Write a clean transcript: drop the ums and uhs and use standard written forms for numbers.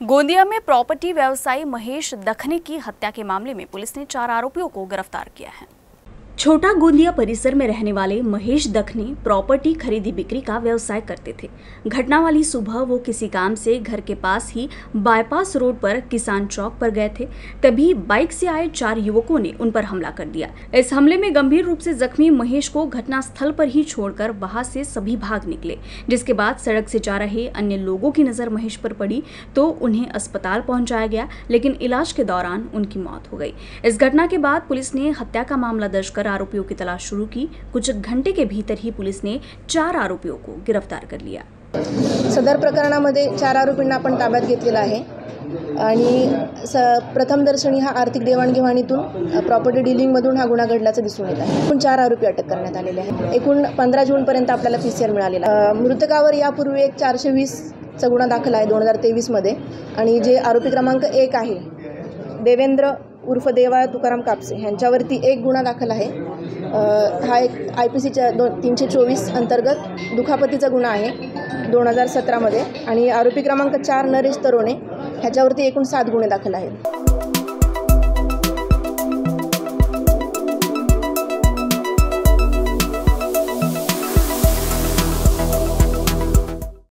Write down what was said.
गोंदिया में प्रॉपर्टी व्यवसायी महेश दखने की हत्या के मामले में पुलिस ने 4 आरोपियों को गिरफ्तार किया है। छोटा गोंदिया परिसर में रहने वाले महेश दखने प्रॉपर्टी खरीदी बिक्री का व्यवसाय करते थे। घटना वाली सुबह वो किसी काम से घर के पास ही बाईपास रोड पर किसान चौक पर गए थे, तभी बाइक से आए 4 युवकों ने उन पर हमला कर दिया। इस हमले में गंभीर रूप से जख्मी महेश को घटनास्थल पर ही छोड़कर वहां से सभी भाग निकले। जिसके बाद सड़क से जा रहे अन्य लोगों की नजर महेश पर पड़ी तो उन्हें अस्पताल पहुंचाया गया, लेकिन इलाज के दौरान उनकी मौत हो गई। इस घटना के बाद पुलिस ने हत्या का मामला दर्ज कर आरोपियों की तलाश शुरू की। कुछ घंटे के भीतर ही पुलिस ने 4 आरोपियों को गिरफ्तार कर लिया। सदर प्रकरणामध्ये 4 आरोपींना आपण ताब्यात घेतलेला आहे आणि प्रथम दर्शनी हा आर्थिक देवाणघेवाणीतून प्रॉपर्टी डीलिंगमधून हा गुन्हा घडल्याचं दिसून येत आहे। एकूण 4 आरोपी अटक करण्यात आलेले आहेत। एकूण 15 जूनपर्यंत आपल्याला पीसीआर मिळालेला आहे। मृतकावर यापूर्वी एक 420 चा गुन्हा दाखल आहे 2023 मध्ये आणि जे आरोपी क्रमांक 1 आहे देवेंद्र उर्फ देवा तुकाराम कापसे यांच्यावरती एक गुन्हा दाखल आहे। हा एक IPCच्या 324 अंतर्गत दुखापतीचा गुन्हा आहे 2017 मध्ये आणि आरोपी क्रमांक 4 नरेश तरोणे ह्याच्यावरती एकूण 7 गुन्हे दाखल आहेत।